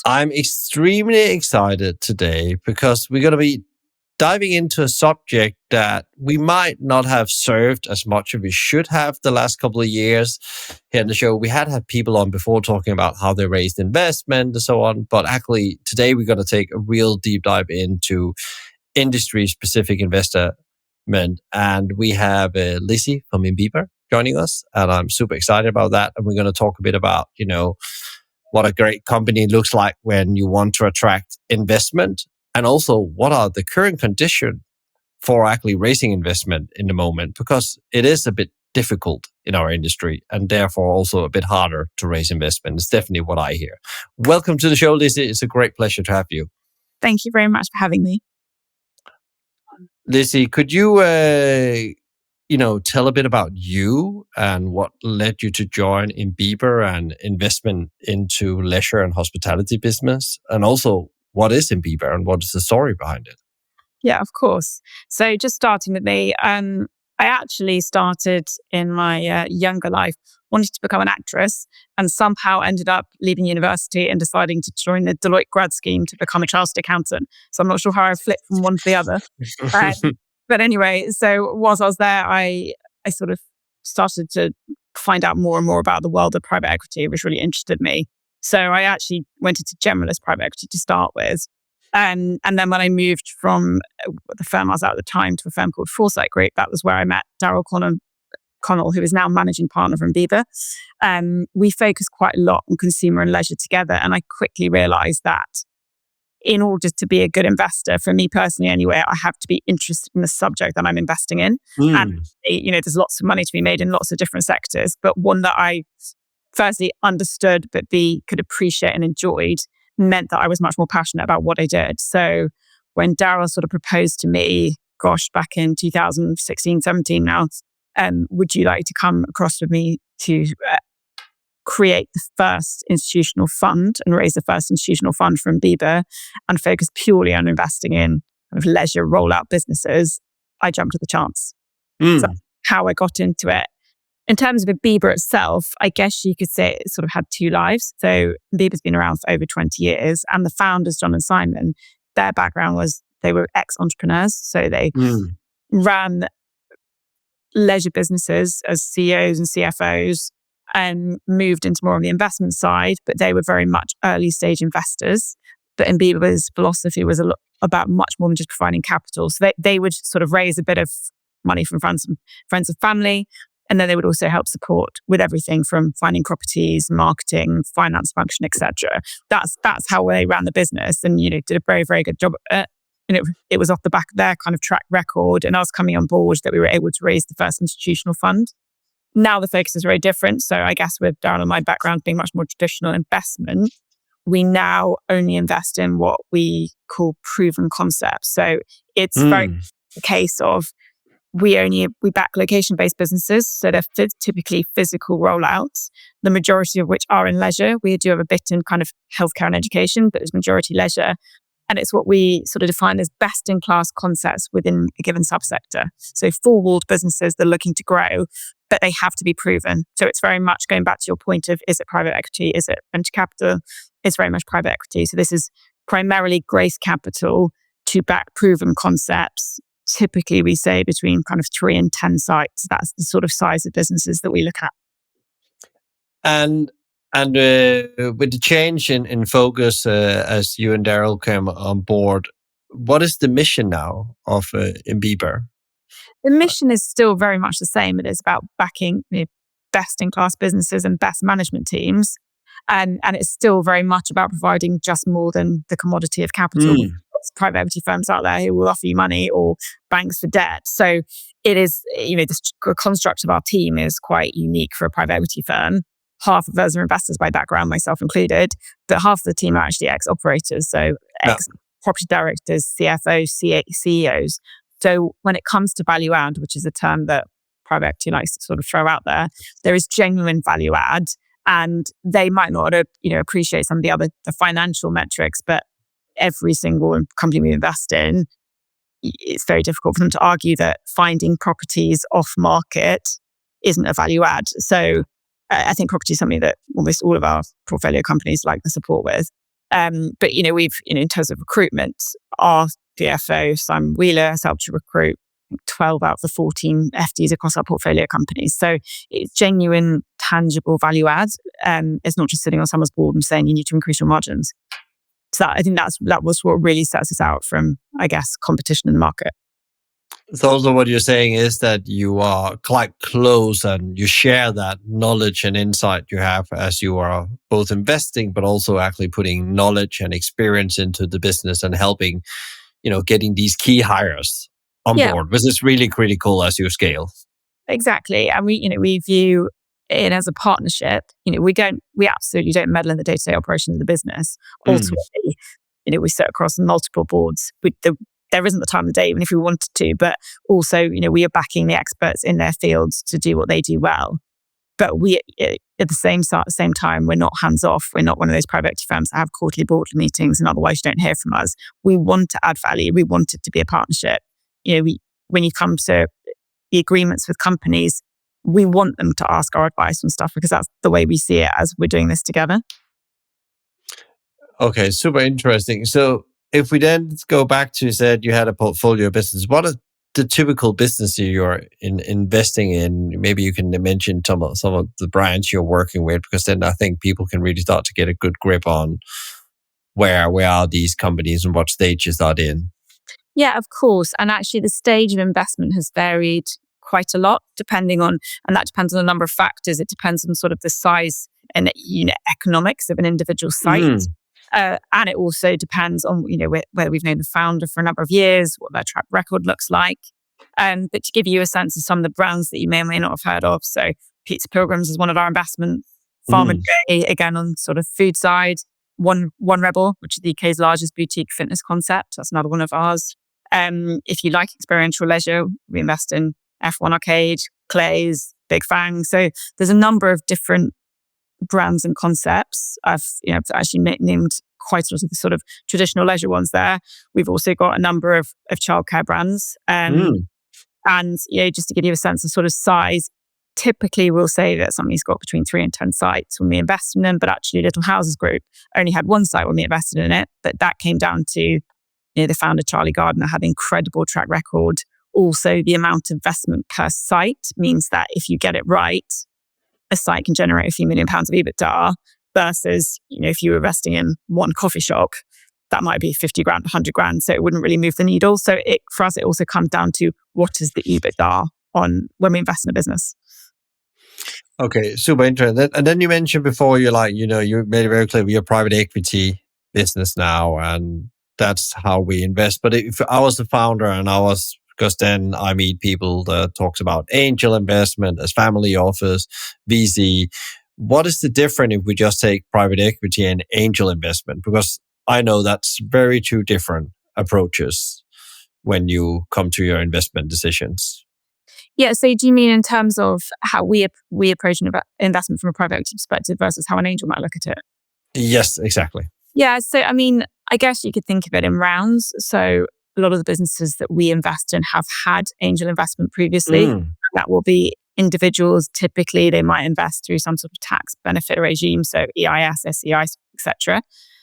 I'm extremely excited today because we're going to be diving into a subject that we might not have served as much as we should have the last couple of years here in the show. We had people on before talking about how they raised investment and so on, but actually today we're going to take a real deep dive into industry-specific investment. And we have Lizzie from Imbiba joining us, and I'm super excited about that. And we're going to talk a bit about, what a great company looks like when you want to attract investment, and also what are the current conditions for actually raising investment in the moment, because it is a bit difficult in our industry and therefore also a bit harder to raise investment. It's definitely what I hear. Welcome to the show, Lizzie. It's a great pleasure to have you. Thank you very much for having me. Lizzie, could you tell a bit about you and what led you to join Imbiba and investment into leisure and hospitality business? And also, what is Imbiba and what is the story behind it? Yeah, of course. So just starting with me, I actually started in my younger life wanting to become an actress and somehow ended up leaving university and deciding to join the Deloitte grad scheme to become a chartered accountant. So I'm not sure how I flipped from one to the other. But anyway, so whilst I was there, I sort of started to find out more and more about the world of private equity, which really interested me. So I actually went into generalist private equity to start with. And then when I moved from the firm I was at the time to a firm called Foresight Group, that was where I met Daryl Connell, who is now managing partner of Imbiba. We focused quite a lot on consumer and leisure together. And I quickly realized that in order to be a good investor, for me personally anyway, I have to be interested in the subject that I'm investing in. And, there's lots of money to be made in lots of different sectors, but one that I firstly understood, but B, could appreciate and enjoyed, meant that I was much more passionate about what I did. So when Daryl sort of proposed to me, back in 2016, 17 now, would you like to come across with me to create the first institutional fund and raise the first institutional fund for Imbiba and focus purely on investing in kind of leisure rollout businesses, I jumped at the chance. So that's how I got into it. In terms of Imbiba itself, I guess you could say it sort of had two lives. So Imbiba's been around for over 20 years, and the founders, John and Simon, their background was they were ex-entrepreneurs. So they ran leisure businesses as CEOs and CFOs and moved into more on the investment side, but they were very much early stage investors. But Imbiba's philosophy was about much more than just providing capital. So they would sort of raise a bit of money from friends and family, and then they would also help support with everything from finding properties, marketing, finance function, etc. That's how they ran the business, and did a very, very good job at it. And it was off the back of their kind of track record and us coming on board that we were able to raise the first institutional fund. Now the focus is very different. So I guess with Darren and my background being much more traditional investment, we now only invest in what we call proven concepts. So it's very a case of we back location-based businesses. So they're typically physical rollouts, the majority of which are in leisure. We do have a bit in kind of healthcare and education, but it's majority leisure. And it's what we sort of define as best-in-class concepts within a given subsector. So four-walled businesses that are looking to grow, but they have to be proven. So it's very much going back to your point of, is it private equity? Is it venture capital? It's very much private equity. So this is primarily grace capital to back proven concepts. Typically, we say between kind of 3 and 10 sites. That's the sort of size of businesses that we look at. And with the change in focus as you and Daryl came on board, what is the mission now of Imbiba? The mission is still very much the same. It is about backing best-in-class businesses and best management teams. And it's still very much about providing just more than the commodity of capital. There's private equity firms out there who will offer you money, or banks for debt. So it is, the construct of our team is quite unique for a private equity firm. Half of us are investors by background, myself included, but half of the team are actually ex-operators, so ex-property directors, CFOs, CEOs. So when it comes to value add, which is a term that private equity likes to sort of throw out there is genuine value add, and they might not appreciate some of the financial metrics, but every single company we invest in, it's very difficult for them to argue that finding properties off market isn't a value add. So I think property is something that almost all of our portfolio companies like the support with. But we've in terms of recruitment, our CFO Simon Wheeler has helped to recruit 12 out of the 14 FDs across our portfolio companies. So it's genuine, tangible value add. It's not just sitting on someone's board and saying you need to increase your margins. So I think that was what really sets us out from, I guess, competition in the market. So also what you're saying is that you are quite close and you share that knowledge and insight you have as you are both investing, but also actually putting knowledge and experience into the business and helping, getting these key hires on board, which is really critical as you scale. Exactly. And we view it as a partnership. We absolutely don't meddle in the day-to-day operations of the business. Ultimately, we sit across multiple boards. There isn't the time of day, even if we wanted to, but also, we are backing the experts in their fields to do what they do well. But we, at the same time, we're not hands off. We're not one of those private equity firms that have quarterly board meetings and otherwise you don't hear from us. We want to add value. We want it to be a partnership. When you come to the agreements with companies, we want them to ask our advice on stuff because that's the way we see it as we're doing this together. Okay, super interesting. So if we then go back to, you said you had a portfolio business, what are the typical businesses you're investing in? Maybe you can mention some of the brands you're working with, because then I think people can really start to get a good grip on where are these companies and what stages are they in. Yeah, of course. And actually the stage of investment has varied quite a lot and that depends on a number of factors. It depends on sort of the size and economics of an individual site. And it also depends on, whether we've known the founder for a number of years, what their track record looks like. But to give you a sense of some of the brands that you may or may not have heard of. So Pizza Pilgrims is one of our investments. Farmer J, again, on sort of food side. One Rebel, which is the UK's largest boutique fitness concept. That's another one of ours. If you like experiential leisure, we invest in F1 Arcade, Clay's, Big Fang. So there's a number of different brands and concepts. I've actually named quite a lot of the sort of traditional leisure ones there. We've also got a number of childcare brands. And just to give you a sense of sort of size, typically we'll say that somebody's got between 3 and 10 sites when we invest in them, but actually Little Houses Group only had 1 site when we invested in it. But that came down to the founder, Charlie Gardner, had an incredible track record. Also, the amount of investment per site means that if you get it right, a site can generate a few £1 million of EBITDA versus, if you were investing in one coffee shop, that might be 50 grand, 100 grand. So it wouldn't really move the needle. So for us, it also comes down to what is the EBITDA on when we invest in a business. Okay, super interesting. And then you mentioned before, you made it very clear we're a private equity business now, and that's how we invest. But if I was the founder because then I meet people that talks about angel investment as family office, VC. What is the difference if we just take private equity and angel investment? Because I know that's very two different approaches when you come to your investment decisions. Yeah, so do you mean in terms of how we approach an investment from a private equity perspective versus how an angel might look at it? Yes, exactly. Yeah, so I guess you could think of it in rounds. So a lot of the businesses that we invest in have had angel investment previously. That will be individuals. Typically, they might invest through some sort of tax benefit regime, so EIS, SEI, etc.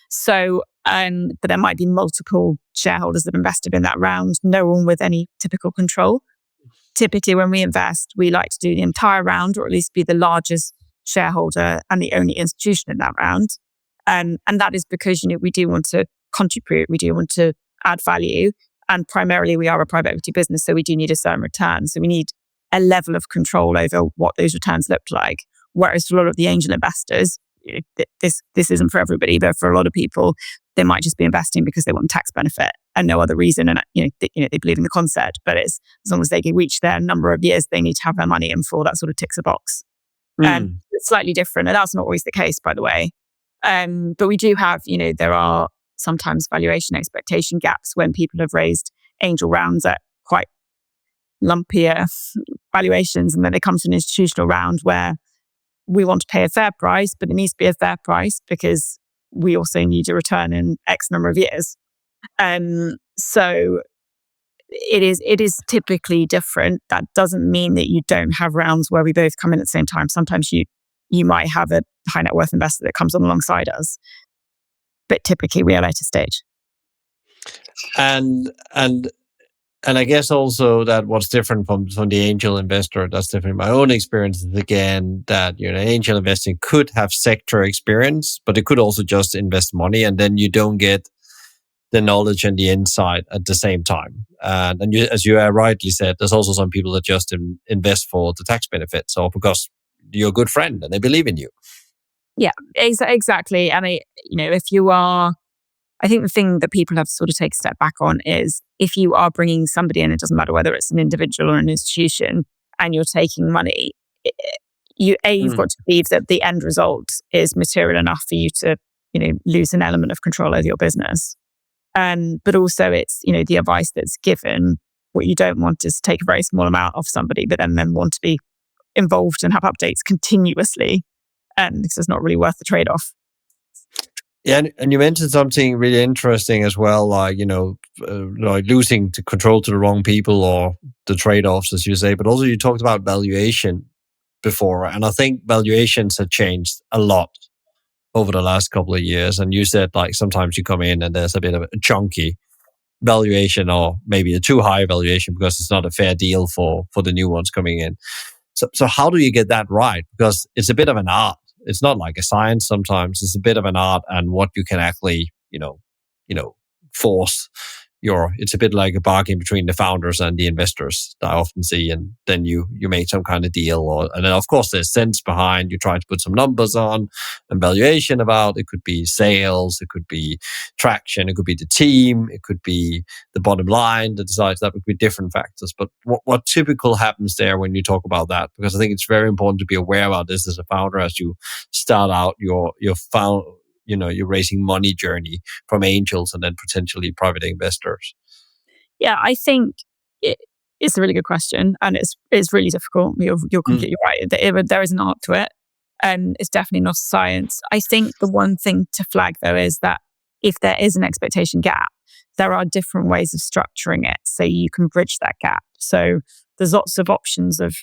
So, but there might be multiple shareholders that have invested in that round, no one with any typical control. Typically, when we invest, we like to do the entire round, or at least be the largest shareholder and the only institution in that round. And that is because, we do want to contribute, we do want to add value. And primarily, we are a private equity business, so we do need a certain return. So we need a level of control over what those returns look like. Whereas for a lot of the angel investors, this isn't for everybody, but for a lot of people, they might just be investing because they want tax benefit and no other reason. And they believe in the concept, but it's as long as they can reach their number of years, they need to have their money in for. That sort of ticks a box. It's slightly different, and that's not always the case, by the way. But we do have, there are sometimes valuation expectation gaps when people have raised angel rounds at quite lumpier valuations, and then they come to an institutional round where we want to pay a fair price, but it needs to be a fair price because we also need a return in X number of years. So it is typically different. That doesn't mean that you don't have rounds where we both come in at the same time. Sometimes you might have a high net worth investor that comes on alongside us. but typically we are later stage. And I guess also that what's different from the angel investor, that's different. My own experience is again that angel investing could have sector experience, but it could also just invest money, and then you don't get the knowledge and the insight at the same time. And as you rightly said, there's also some people that just invest for the tax benefits or because you're a good friend and they believe in you. Yeah, exactly. And if you are, I think the thing that people have to sort of take a step back on is if you are bringing somebody in, it doesn't matter whether it's an individual or an institution, and you're taking money, you've got to believe that the end result is material enough for you to, lose an element of control over your business. But also it's, the advice that's given. What you don't want is to take a very small amount off somebody, but then want to be involved and have updates continuously, because it's not really worth the trade-off. Yeah, and you mentioned something really interesting as well, like like losing the control to the wrong people or the trade-offs, as you say. But also, you talked about valuation before, and I think valuations have changed a lot over the last couple of years. And you said like sometimes you come in and there's a bit of a chunky valuation, or maybe a too high valuation because it's not a fair deal for the new ones coming in. So how do you get that right? Because it's a bit of an art. It's not like a science sometimes. It's a bit of an art, and what you can actually, force it's a bit like a bargain between the founders and the investors that I often see. And then you make some kind of deal, and then of course there's sense behind. You try to put some numbers on and valuation about. It could be sales, it could be traction, it could be the team, it could be the bottom line that decides. That would be different factors. But what typical happens there when you talk about that? Because I think it's very important to be aware about this as a founder as you start out your you're raising money journey from angels and then potentially private investors. Yeah, I think it's a really good question, and it's really difficult. You're completely right. There is an art to it, and it's definitely not a science. I think the one thing to flag though is that if there is an expectation gap, there are different ways of structuring it so you can bridge that gap. So there's lots of options of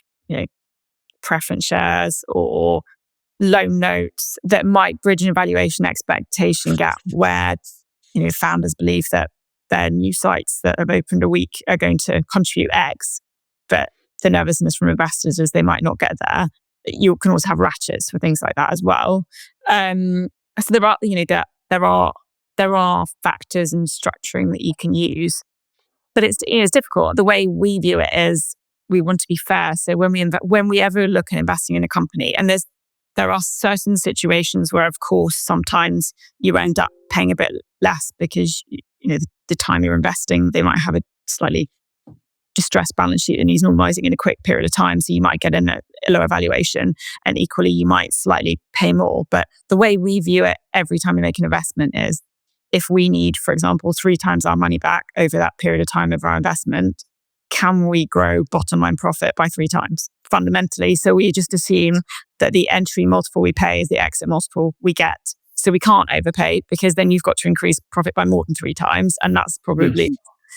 preference shares or loan notes that might bridge an valuation expectation gap where founders believe that their new sites that have opened a week are going to contribute X, but the nervousness from investors is they might not get there. You can also have ratchets for things like that as well. So there are factors in structuring that you can use, but it's difficult. The way we view it is we want to be fair. So when we ever look at investing in a company, and there are certain situations where, of course, sometimes you end up paying a bit less because the time you're investing, they might have a slightly distressed balance sheet and he's normalizing in a quick period of time. So you might get in a lower valuation, and equally you might slightly pay more. But the way we view it every time we make an investment is if we need, for example, 3 times our money back over that period of time of our investment, can we grow bottom line profit by 3 times fundamentally? So we just assume that the entry multiple we pay is the exit multiple we get. So we can't overpay because then you've got to increase profit by more than 3 times. And that's probably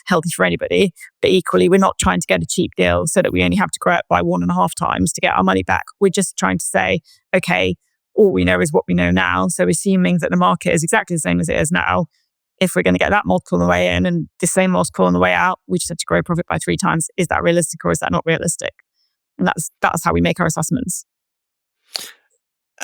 healthy for anybody. But equally, we're not trying to get a cheap deal so that we only have to grow it by 1.5 times to get our money back. We're just trying to say, okay, all we know is what we know now. So assuming that the market is exactly the same as it is now, if we're going to get that multiple on the way in and the same multiple on the way out, we just have to grow profit by 3 times. Is that realistic or is that not realistic? And that's how we make our assessments.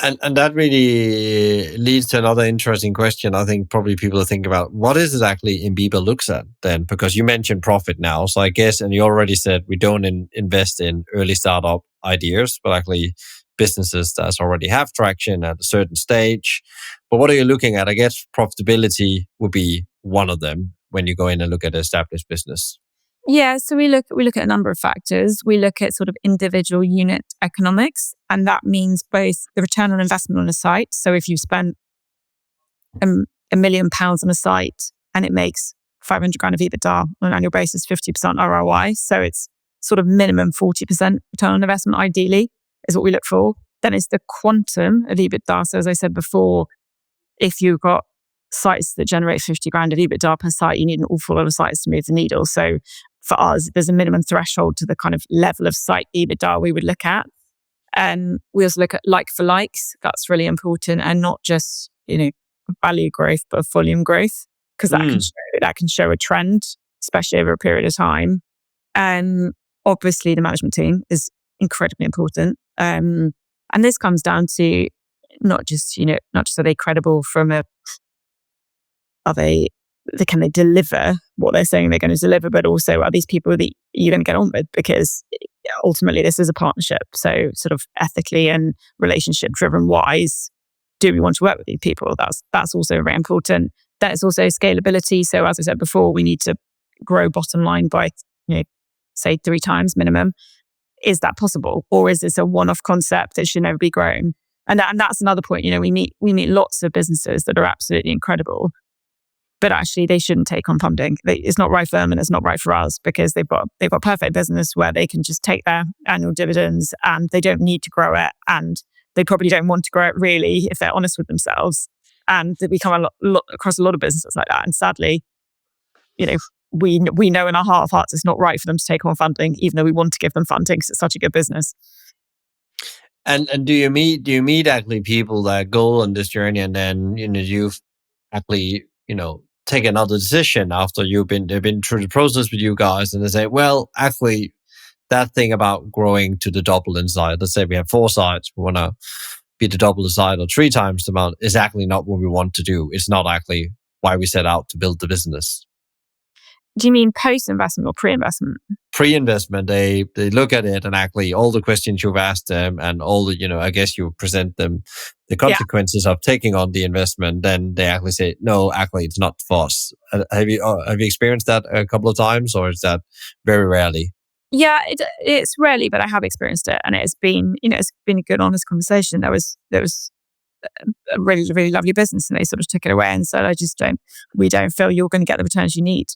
And that really leads to another interesting question. I think probably people are thinking about what is it actually Imbiba looks at then? Because you mentioned profit now. So I guess, and you already said we don't invest in early startup ideas, but actually businesses that already have traction at a certain stage. But what are you looking at? I guess profitability would be one of them when you go in and look at an established business. Yeah, so we look at a number of factors. We look at sort of individual unit economics, and that means both the return on investment on a site. So if you spend £1 million on a site and it makes 500 grand of EBITDA on an annual basis, 50% ROI. So it's sort of minimum 40% return on investment, ideally, is what we look for. Then it's the quantum of EBITDA. So as I said before, if you've got sites that generate 50 grand of EBITDA per site, you need an awful lot of sites to move the needle. So for us, there's a minimum threshold to the kind of level of site EBITDA we would look at. And we also look at like for likes. That's really important. And not just, value growth, but of volume growth, because Mm. that can show a trend, especially over a period of time. And obviously, the management team is incredibly important. And this comes down to not just are they credible from are they, can they deliver what they're saying they're going to deliver, but also are these people that you're going to get on with? Because ultimately, this is a partnership. So, sort of ethically and relationship driven wise, do we want to work with these people? That's also very important. That is also scalability. So, as I said before, we need to grow bottom line by, say 3 times minimum. Is that possible, or is this a one-off concept that should never be grown? And that's another point. We meet lots of businesses that are absolutely incredible, but actually they shouldn't take on funding. It's not right for them, and it's not right for us, because they've got perfect business where they can just take their annual dividends and they don't need to grow it, and they probably don't want to grow it really if they're honest with themselves. And we come across a lot of businesses like that, and sadly, we know in our heart of hearts it's not right for them to take on funding, even though we want to give them funding because it's such a good business. And do you meet actually people that go on this journey, and then you've actually take another decision after they've been through the process with you guys, and they say, well, actually, that thing about growing to the double in size, let's say we have 4 sites, we want to be the double the size or 3 times the amount, is actually not what we want to do. It's not actually why we set out to build the business. Do you mean post-investment or pre-investment? Pre-investment, they look at it, and actually all the questions you've asked them and all the, I guess you present them the consequences of taking on the investment, then they actually say, no, actually it's not for us. Have you experienced that a couple of times, or is that very rarely? Yeah, it's rarely, but I have experienced it, and it's been a good, honest conversation. There was a really, really lovely business, and they sort of took it away and said, we don't feel you're going to get the returns you need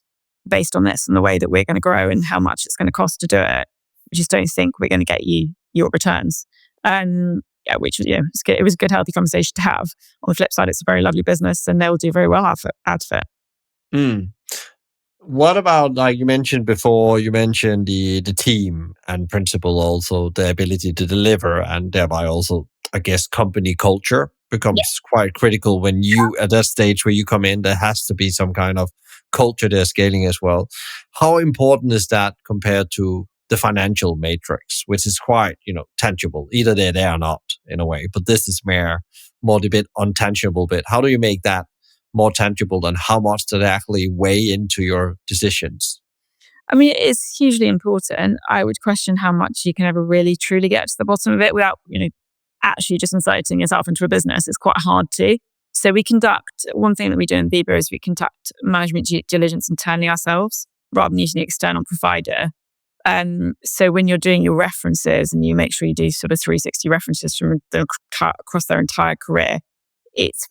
based on this and the way that we're going to grow and how much it's going to cost to do it. We just don't think we're going to get you your returns. Which was, it was a good, healthy conversation to have. On the flip side, it's a very lovely business, and they'll do very well out of it. Mm. What about, like you mentioned before, the team and principle, also the ability to deliver, and thereby also, I guess, company culture becomes quite critical when you, at that stage where you come in, there has to be some kind of culture they're scaling as well. How important is that compared to the financial matrix, which is quite, tangible? Either they're there or not in a way, but this is more the bit untangible bit. How do you make that more tangible, and how much does it actually weigh into your decisions? I mean, it's hugely important. I would question how much you can ever really truly get to the bottom of it without, actually just inciting yourself into a business. It's quite hard to. So one thing that we do in Imbiba is we conduct management due diligence internally ourselves rather than using an external provider. So when you're doing your references, and you make sure you do sort of 360 references from across their entire career, it's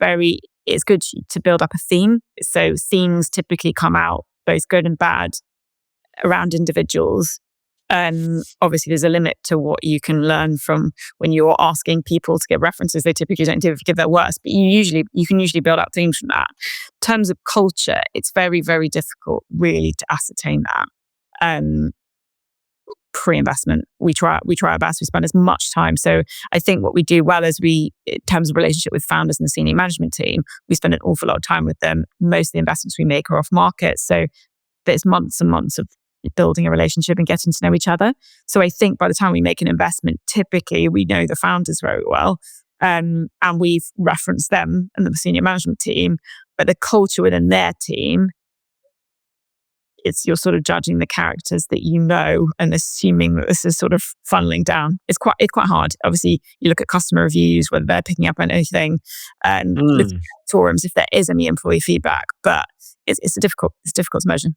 good to build up a theme. So themes typically come out, both good and bad, around individuals. Obviously, there's a limit to what you can learn from when you're asking people to give references. They typically don't give their worst, but you can usually build up themes from that. In terms of culture, it's very, very difficult really to ascertain that. Pre-investment, we try our best. We spend as much time. So I think what we do well is in terms of relationship with founders and the senior management team, we spend an awful lot of time with them. Most of the investments we make are off market, so there's months and months of building a relationship and getting to know each other. So I think by the time we make an investment, typically we know the founders very well, and we've referenced them and the senior management team. But the culture within their team, you're sort of judging the characters that and assuming that this is sort of funneling down. It's quite hard. Obviously, you look at customer reviews, whether they're picking up on anything, and look at forums if there is any employee feedback. But it's difficult to measure.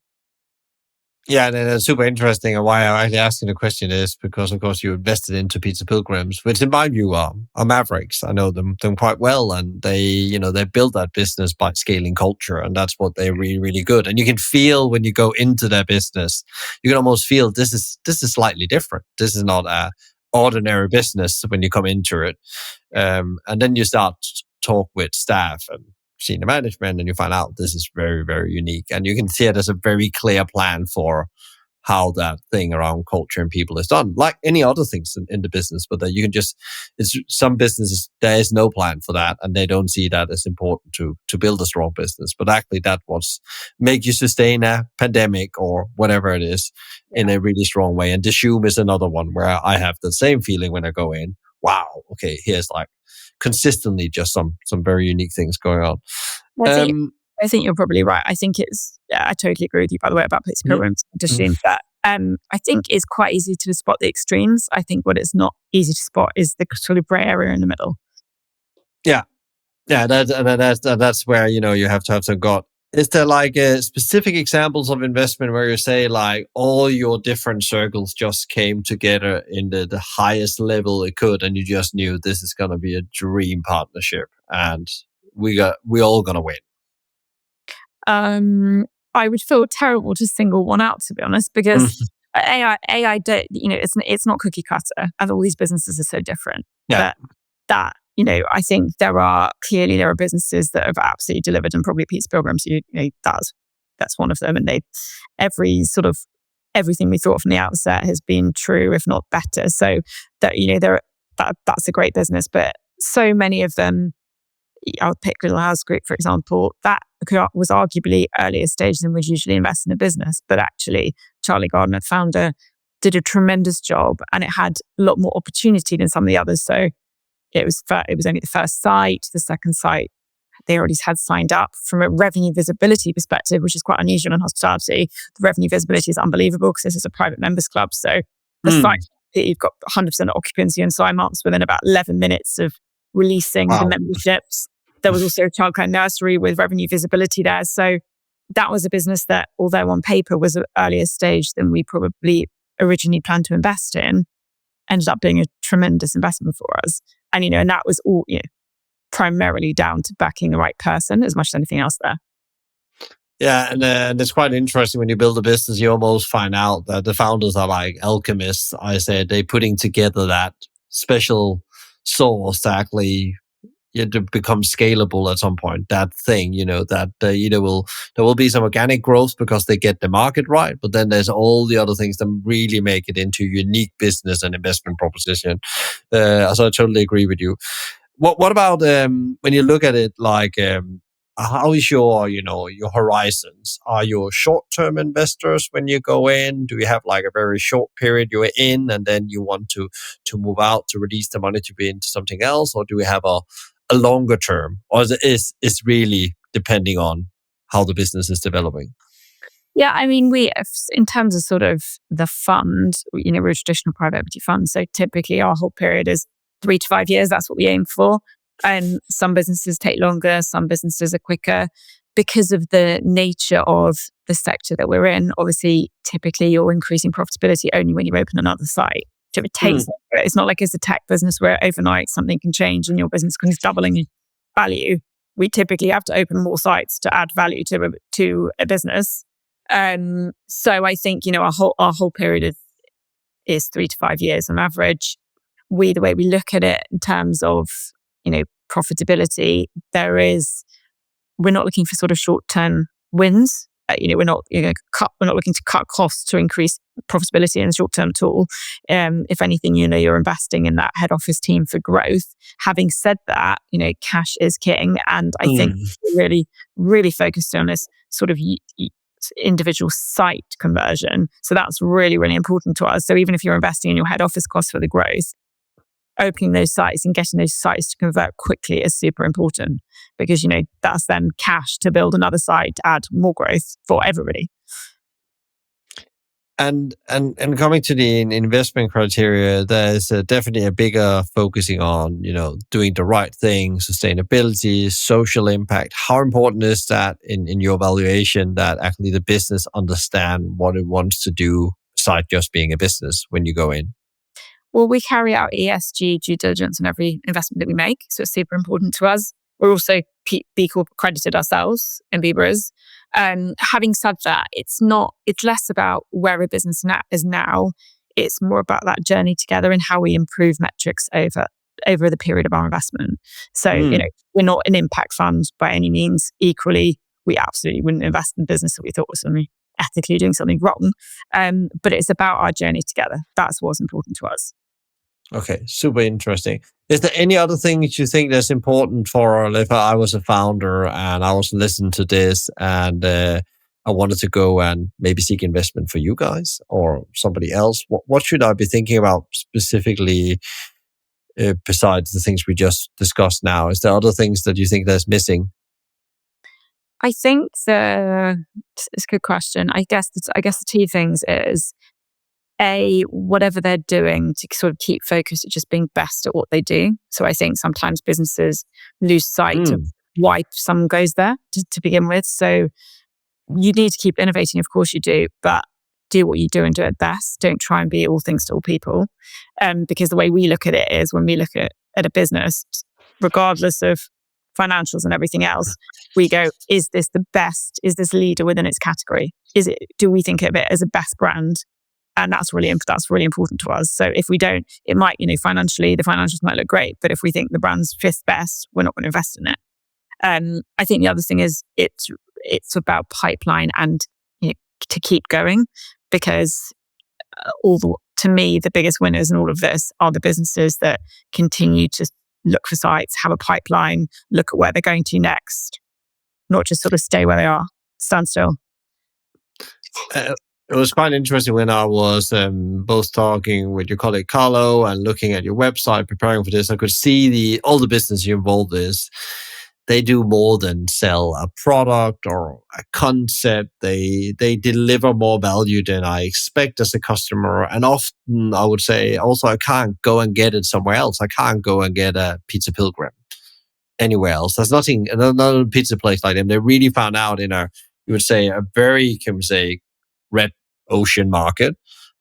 Yeah, and that's super interesting. And why I'm actually asking the question is because, of course, you invested into Pizza Pilgrims, which in my view are mavericks. I know them quite well, and they build that business by scaling culture, and that's what they're really, really good. And you can feel when you go into their business, you can almost feel this is slightly different. This is not a ordinary business when you come into it, and then you start to talk with staff and senior management, and you find out this is very, very unique, and you can see it as a very clear plan for how that thing around culture and people is done, like any other things in the business. But that you can just, it's some businesses, there is no plan for that, and they don't see that as important to build a strong business. But actually, that was make you sustain a pandemic or whatever it is in a really strong way. And the Zoom is another one where I have the same feeling when I go in. Wow, okay, here's like consistently just some very unique things going on. I think Um, I think you're probably right. I think I totally agree with you, by the way, about policy mm, programs. Just mm, seeing that. I think it's quite easy to spot the extremes. I think what it's not easy to spot is the sort of grey area in the middle. yeah, yeah, that's where you have to have some gut. Is there like specific examples of investment where you say like all your different circles just came together in the highest level it could, and you just knew this is going to be a dream partnership, and we all gonna win? I would feel terrible to single one out, to be honest, because Mm, AI, it's not cookie cutter, and all these businesses are so different. yeah. But I think there are businesses that have absolutely delivered, and probably Pete's programs, that's one of them. And everything we thought from the outset has been true, if not better. So that's a great business, but so many of them. I'll pick Little House Group, for example, that was arguably earlier stage than we'd usually invest in a business. But actually, Charlie Gardner, founder, did a tremendous job, and it had a lot more opportunity than some of the others. So it was only the first site. The second site, they already had signed up. From a revenue visibility perspective, which is quite unusual in hospitality, the revenue visibility is unbelievable because this is a private members club. So the Mm, site, you've got 100% occupancy and sign ups within about 11 minutes of releasing the wow. memberships. There was also a childcare nursery with revenue visibility there. So that was a business that, although on paper was at earlier stage than we probably originally planned to invest in, ended up being a tremendous investment for us. And that was all, primarily down to backing the right person as much as anything else there. Yeah, and it's quite interesting when you build a business, you almost find out that the founders are like alchemists. I said they're putting together that special sauce to actually to become scalable at some point. That thing, that there will be some organic growth because they get the market right, but then there's all the other things that really make it into a unique business and investment proposition. So I totally agree with you. What about when you look at it like how is your horizons? Are you short term investors when you go in? Do you have like a very short period you're in and then you want to move out to release the money to be into something else, or do we have a longer term, or is really depending on how the business is developing? Yeah, I mean, in terms of sort of the fund, we're a traditional private equity fund. So typically our whole period is 3 to 5 years. That's what we aim for. And some businesses take longer, some businesses are quicker because of the nature of the sector that we're in. Obviously, typically you're increasing profitability only when you open another site. So it takes, it's not like it's a tech business where overnight something can change and your business can double in value. We typically have to open more sites to add value to a business. So I think, our whole period is 3 to 5 years on average. The way we look at it in terms of, profitability, we're not looking for sort of short-term wins. We're not looking to cut costs to increase profitability in the short term at all. If anything, you're investing in that head office team for growth. Having said that, cash is king, and I think we're really, really focused on this sort of individual site conversion. So that's really, really important to us. So even if you're investing in your head office costs for the growth, opening those sites and getting those sites to convert quickly is super important because, that's then cash to build another site to add more growth for everybody. And coming to the investment criteria, there's definitely a bigger focusing on doing the right thing, sustainability, social impact. How important is that in your valuation that actually the business understand what it wants to do besides just being a business when you go in? Well, we carry out ESG due diligence on every investment that we make, so it's super important to us. We're also B Corp accredited ourselves, Imbiba is. Having said that, it's less about where a business is now. It's more about that journey together and how we improve metrics over the period of our investment. So, we're not an impact fund by any means. Equally, we absolutely wouldn't invest in a business that we thought was something ethically doing something wrong. But it's about our journey together. That's what's important to us. Okay, super interesting. Is there any other things you think that's important for if I was a founder and I was listening to this and I wanted to go and maybe seek investment for you guys or somebody else? What should I be thinking about specifically besides the things we just discussed now? Is there other things that you think that's missing? I think it's a good question. I guess the two things is whatever they're doing to sort of keep focused at just being best at what they do. So I think sometimes businesses lose sight of Mm. why someone goes there to begin with. So you need to keep innovating, of course you do, but do what you do and do it best. Don't try and be all things to all people. Because the way we look at it is when we look at a business, regardless of financials and everything else, we go, is this the best? Is this leader within its category? Do we think of it as a best brand? And that's really important to us. So if we don't, it might, financially, the financials might look great, but if we think the brand's fifth best, we're not going to invest in it. I think the other thing is it's about pipeline and to keep going, because to me, the biggest winners in all of this are the businesses that continue to look for sites, have a pipeline, look at where they're going to next, not just sort of stay where they are, stand still. It was quite interesting when I was both talking with your colleague Carlo and looking at your website, preparing for this. I could see all the business you're involved is they do more than sell a product or a concept. They deliver more value than I expect as a customer. And often I would say also I can't go and get it somewhere else. I can't go and get a Pizza Pilgrim anywhere else. There's nothing, another pizza place like them. They really found out in you would say, a very, can we say, red ocean market,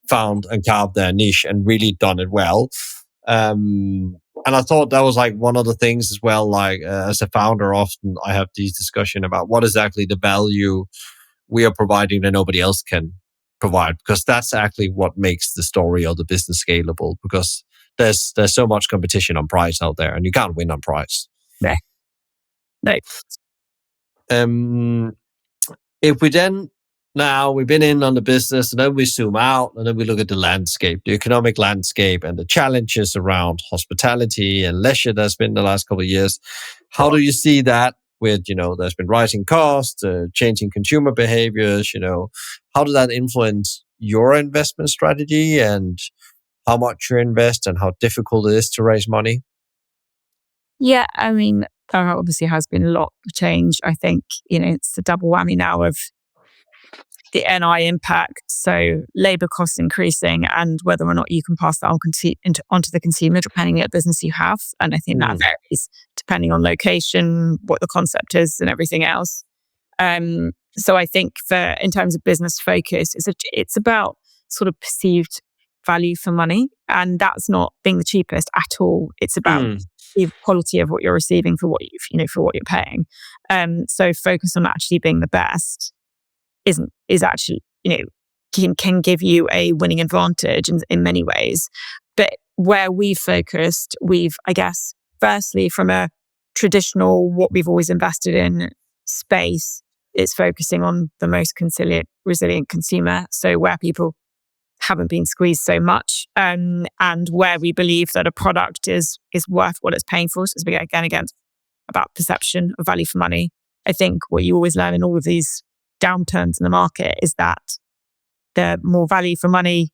found and carved their niche and really done it well. And I thought that was like one of the things as well, like as a founder, often I have these discussion about what exactly the value we are providing that nobody else can provide, because that's actually what makes the story of the business scalable, because there's so much competition on price out there and you can't win on price. No. No. If we then now we've been in on the business and then we zoom out and then we look at the landscape, the economic landscape and the challenges around hospitality and leisure that's been the last couple of years. How do you see that with, there's been rising costs, changing consumer behaviors, how does that influence your investment strategy and how much you invest and how difficult it is to raise money? Yeah, I mean, there obviously has been a lot of change. I think, it's a double whammy now of the NI impact. So labor costs increasing and whether or not you can pass that onto the consumer, depending on the business you have. And I think that varies depending on location, what the concept is and everything else. So I think in terms of business focus, it's about sort of perceived value for money. And that's not being the cheapest at all. It's about the quality of what you're receiving for what you're paying. So focus on actually being the best is actually, can give you a winning advantage in many ways. But where we've focused, I guess, firstly, from a traditional, what we've always invested in space, it's focusing on the most resilient consumer. So where people haven't been squeezed so much, and where we believe that a product is worth what it's paying for. So as we go again about perception of value for money. I think what you always learn in all of these downturns in the market is that the more value for money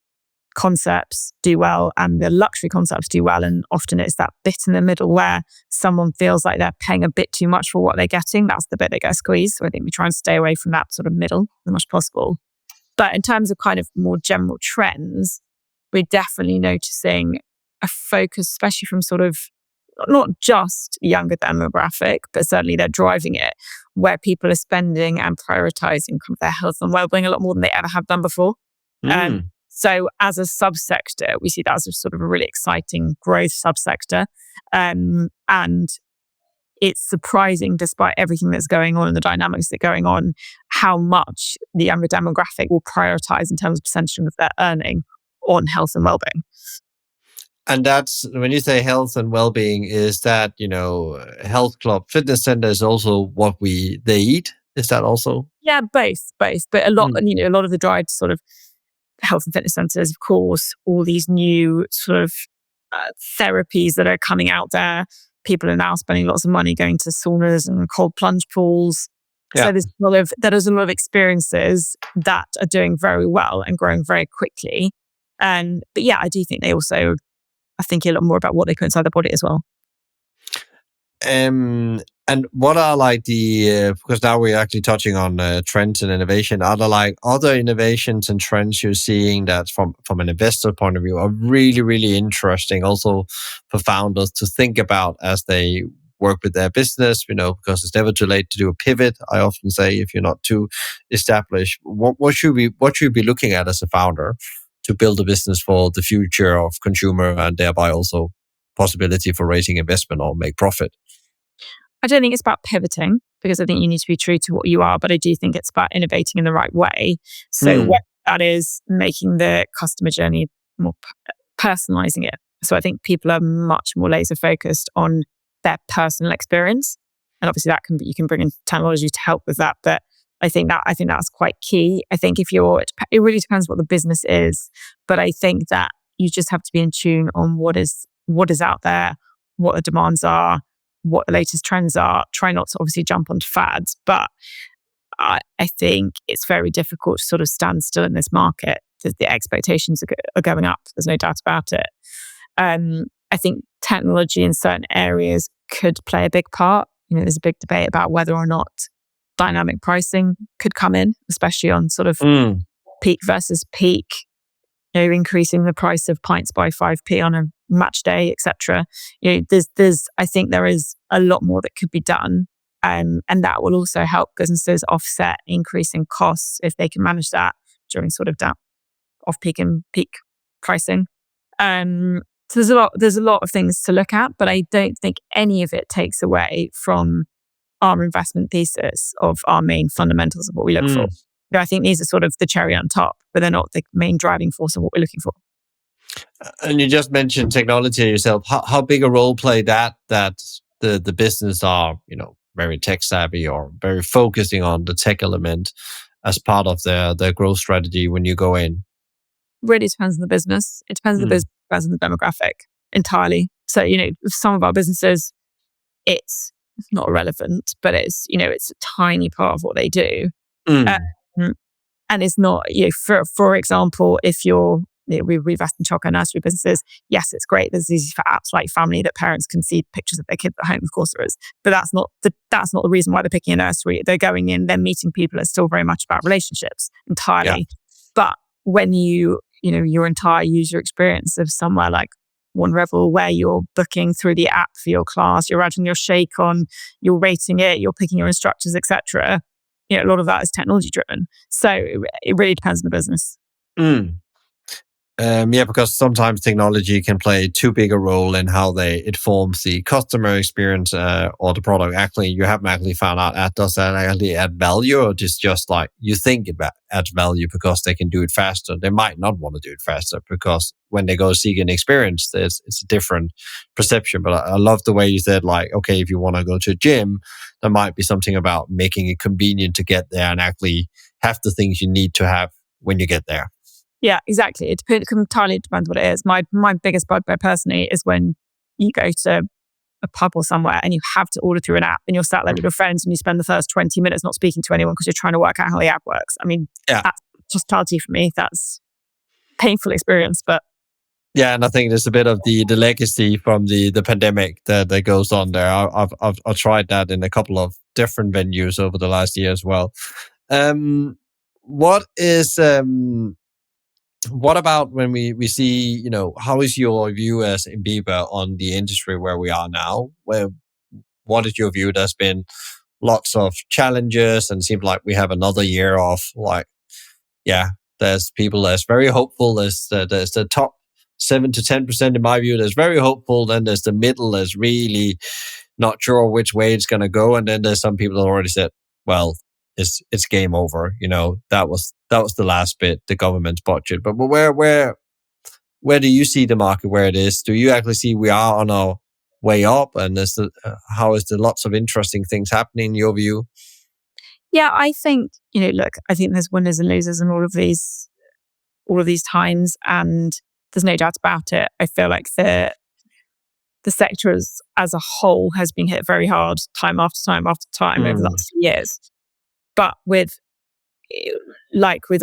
concepts do well and the luxury concepts do well. And often it's that bit in the middle where someone feels like they're paying a bit too much for what they're getting. That's the bit that gets squeezed. So I think we try and stay away from that sort of middle as much as possible. But in terms of kind of more general trends, we're definitely noticing a focus, especially from sort of not just younger demographic, but certainly they're driving it, where people are spending and prioritizing their health and well-being a lot more than they ever have done before. So as a subsector, we see that as a sort of a really exciting growth subsector. And it's surprising, despite everything that's going on and the dynamics that are going on, how much the younger demographic will prioritize in terms of percentage of their earning on health and well-being. And that's when you say health and well-being, is that, health club, fitness center is also what they eat? Is that also? Yeah, both. But a lot, Mm. a lot of the drive to sort of health and fitness centers, of course, all these new sort of therapies that are coming out there. People are now spending lots of money going to saunas and cold plunge pools. Yeah. So there's a lot of experiences that are doing very well and growing very quickly. But yeah, I do think they also are thinking a lot more about what they put inside the body as well. And what are like because now we're actually touching on trends and innovation. Are there like other innovations and trends you're seeing that from an investor point of view are really, really interesting also for founders to think about as they work with their business, because it's never too late to do a pivot. I often say if you're not too established, what should we be looking at as a founder to build a business for the future of consumer and thereby also possibility for raising investment or make profit? I don't think it's about pivoting because I think you need to be true to what you are, but I do think it's about innovating in the right way. So Mm. what that is making the customer journey more personalizing it. So I think people are much more laser focused on their personal experience. And obviously you can bring in technology to help with that. But I think that's quite key. I think it really depends what the business is, but I think that you just have to be in tune on what is out there, what the demands are, what the latest trends are. Try not to obviously jump onto fads, but I think it's very difficult to sort of stand still in this market. The expectations are going up. There's no doubt about it. I think technology in certain areas could play a big part. There's a big debate about whether or not dynamic pricing could come in, especially on sort of Mm. peak versus peak. Increasing the price of pints by 5p on a match day, etc. I think there is a lot more that could be done, and that will also help businesses offset increasing costs if they can manage that during sort of that off peak and peak pricing. So there's a lot of things to look at, but I don't think any of it takes away from our investment thesis of our main fundamentals of what we look for. Mm. I think these are sort of the cherry on top, but they're not the main driving force of what we're looking for. And you just mentioned technology yourself. How big a role play that the business are very tech savvy or very focusing on the tech element as part of their growth strategy when you go in? Really depends on the business. It depends on the Mm. business, depends on the demographic entirely. So, some of our businesses, it's not irrelevant, but it's a tiny part of what they do. Mm. Um, and it's not, for example, if we invest in childcare nursery businesses, yes, it's great. There's these apps like Family that parents can see pictures of their kids at home. Of course there is. But that's not the reason why they're picking a nursery. They're going in, they're meeting people. It's still very much about relationships Yeah. entirely. But when your entire user experience of somewhere like One Revel, where you're booking through the app for your class, you're adding your shake on, you're rating it, you're picking your instructors, etc. A lot of that is technology driven. So it really depends on the business. Mm. Yeah, because sometimes technology can play too big a role in how it forms the customer experience or the product. Actually, you haven't actually found out does that actually add value, or just like you think it adds value because they can do it faster. They might not want to do it faster because when they go seek an experience, it's a different perception. But I love the way you said, like, okay, if you want to go to a gym, there might be something about making it convenient to get there and actually have the things you need to have when you get there. Yeah, exactly. It entirely depends what it is. My biggest bugbear personally is when you go to a pub or somewhere and you have to order through an app and you're sat there with your friends and you spend the first 20 minutes not speaking to anyone because you're trying to work out how the app works. I mean, Yeah. that's hospitality for me. That's painful experience, but Yeah, and I think there's a bit of the legacy from the pandemic that goes on there. I've tried that in a couple of different venues over the last year as well. Um, what is what about when we see, how is your view as Imbiba on the industry where we are now? What is your view? There's been lots of challenges and it seems like we have another year of like, yeah, there's people that's very hopeful. There's the top 7 to 10% in my view that's very hopeful. Then there's the middle that's really not sure which way it's going to go. And then there's some people that already said, well, it's game over. That was the last bit, the government's budget. But where do you see the market where it is? Do you actually see we are on our way up? And how is there lots of interesting things happening in your view? Yeah, I think, look, I think there's winners and losers in all of these times, and there's no doubt about it. I feel like the sector as a whole has been hit very hard time after time after time over the Mm. last few years. But with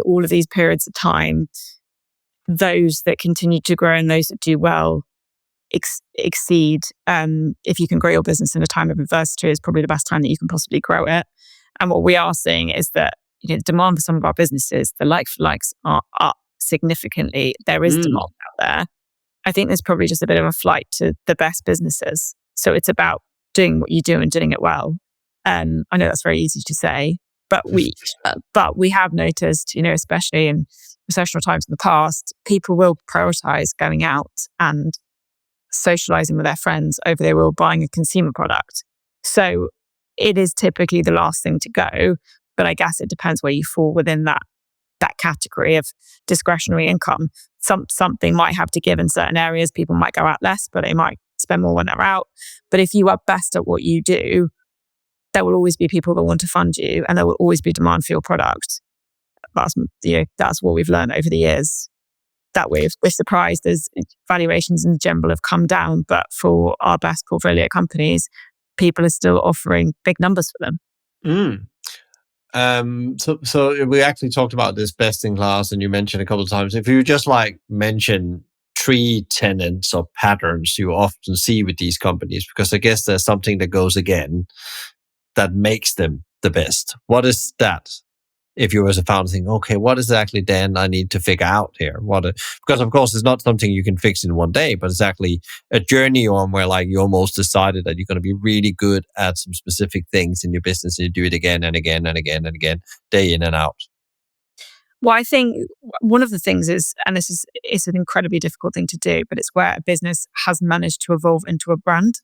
all of these periods of time, those that continue to grow and those that do well exceed. If you can grow your business in a time of adversity, is probably the best time that you can possibly grow it. And what we are seeing is that the demand for some of our businesses, the like for likes are up significantly. There is demand Mm. out there. I think there's probably just a bit of a flight to the best businesses. So it's about doing what you do and doing it well. I know that's very easy to say, but we have noticed, especially in recessional times in the past, people will prioritize going out and socializing with their friends over they will buying a consumer product. So it is typically the last thing to go, but I guess it depends where you fall within that category of discretionary income. Something might have to give in certain areas. People might go out less, but they might spend more when they're out. But if you are best at what you do, there will always be people that want to fund you, and there will always be demand for your product. That's what we've learned over the years. That we're surprised as valuations in general have come down, but for our best portfolio companies, people are still offering big numbers for them. Mm. So we actually talked about this best in class, and you mentioned a couple of times. If you just mention three tenets or patterns you often see with these companies, because I guess there's something that goes again that makes them the best. What is that? If you as a founder think, okay, what exactly then I need to figure out here? Because of course it's not something you can fix in one day, but it's actually a journey on where you almost decided that you're going to be really good at some specific things in your business, and you do it again and again and again and again, day in and out. Well, I think one of the things is, and it's an incredibly difficult thing to do, but it's where a business has managed to evolve into a brand.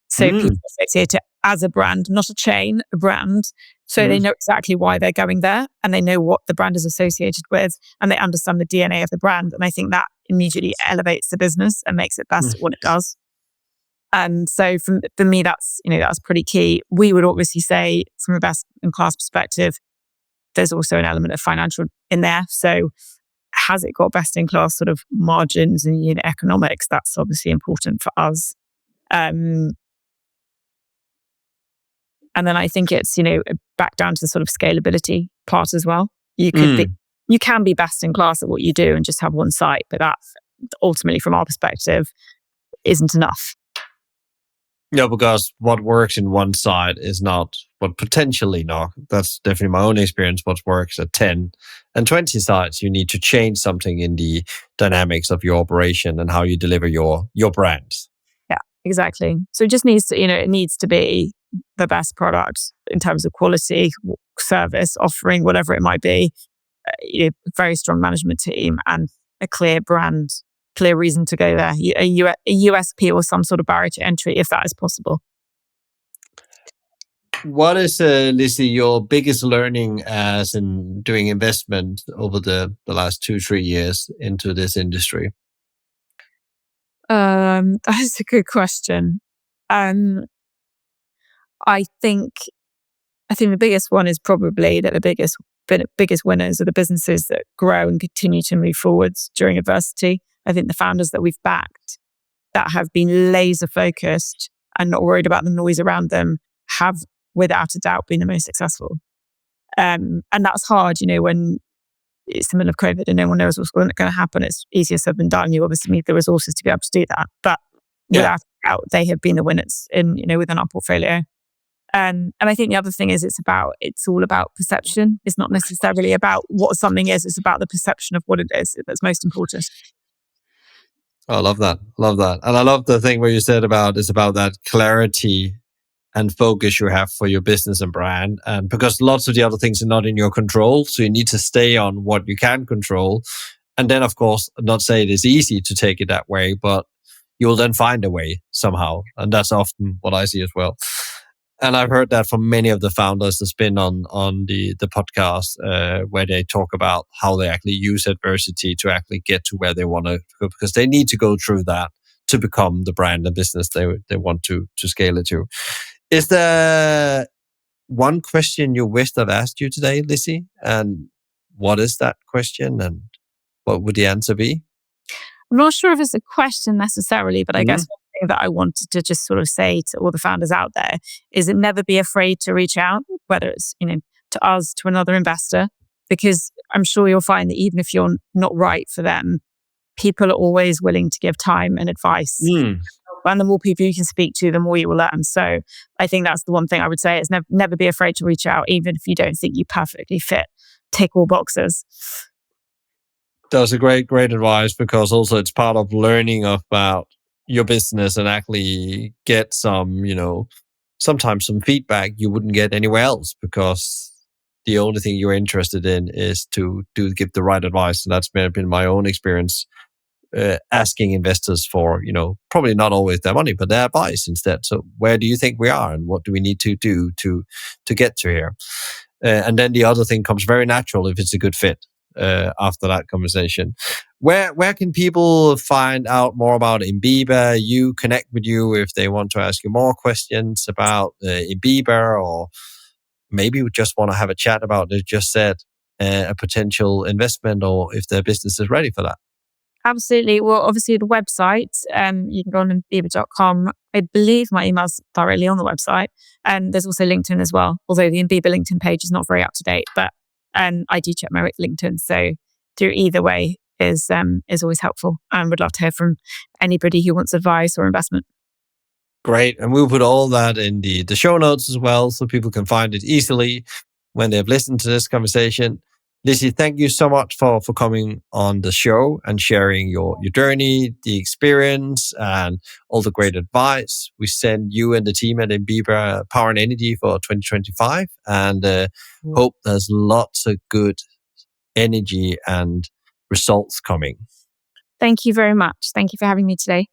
So Mm. people associate it as a brand, not a chain, a brand. So they Mm. know exactly why they're going there, and they know what the brand is associated with, and they understand the DNA of the brand. And I think that immediately elevates the business and makes it best Mm. at what it does. And so for me, that's pretty key. We would obviously say from a best in class perspective, there's also an element of financial in there. So has it got best in class sort of margins and unit economics? That's obviously important for us. Um, And then I think it's, back down to the sort of scalability part as well. Mm. You can be best in class at what you do and just have one site, but that ultimately from our perspective isn't enough. No, because what works in one side is not what potentially not. That's definitely my own experience. What works at 10 and 20 sites, you need to change something in the dynamics of your operation and how you deliver your brand. Yeah, exactly. So it just needs to, it needs to be the best product in terms of quality, service, offering, whatever it might be. Very strong management team and a clear brand, clear reason to go there, a USP or some sort of barrier to entry, if that is possible. What is, Lizzie, your biggest learning as in doing investment over the last 2-3 years into this industry? That is a good question. Um, I think the biggest one is probably that the biggest winners are the businesses that grow and continue to move forwards during adversity. I think the founders that we've backed that have been laser focused and not worried about the noise around them have, without a doubt, been the most successful. And that's hard, when it's the middle of COVID and no one knows what's going to happen. It's easier said than done. You obviously need the resources to be able to do that. But Yeah. without a doubt, they have been the winners within our portfolio. And I think the other thing is it's all about perception. It's not necessarily about what something is. It's about the perception of what it is that's most important. I love that. Love that. And I love the thing where you said it's about that clarity and focus you have for your business and brand. And because lots of the other things are not in your control. So you need to stay on what you can control. And then, of course, not say it is easy to take it that way, but you'll then find a way somehow. And that's often what I see as well. And I've heard that from many of the founders that's been on the podcast, where they talk about how they actually use adversity to actually get to where they want to go, because they need to go through that to become the brand and business they want to scale it to. Is there one question you wished I've asked you today, Lizzie? And what is that question? And what would the answer be? I'm not sure if it's a question necessarily, but I Mhm. guess one thing that I wanted to just sort of say to all the founders out there is that never be afraid to reach out, whether it's, to us, to another investor, because I'm sure you'll find that even if you're not right for them, people are always willing to give time and advice. Mm. And the more people you can speak to, the more you will learn. So I think that's the one thing I would say is never be afraid to reach out, even if you don't think you perfectly fit, tick all boxes. That's a great advice, because also it's part of learning about your business and actually get some, sometimes some feedback you wouldn't get anywhere else, because the only thing you're interested in is to give the right advice. And that's been my own experience, asking investors for, probably not always their money, but their advice instead. So where do you think we are, and what do we need to do to get to here? And then the other thing comes very natural if it's a good fit after that conversation. Where can people find out more about Imbiba? You connect with you if they want to ask you more questions about Imbiba, or maybe we just want to have a chat about, they just said, a potential investment, or if their business is ready for that. Absolutely. Well, obviously the website, you can go on Imbiba.com. I believe my email's directly on the website. And there's also LinkedIn as well. Although the Imbiba LinkedIn page is not very up to date, but I do check my LinkedIn. So through either way is always helpful. And would love to hear from anybody who wants advice or investment. Great. And we'll put all that in the show notes as well, so people can find it easily when they've listened to this conversation. Lizzie, thank you so much for coming on the show and sharing your journey, the experience, and all the great advice. We send you and the team at Imbiba power and energy for 2025, and hope there's lots of good energy and results coming. Thank you very much. Thank you for having me today.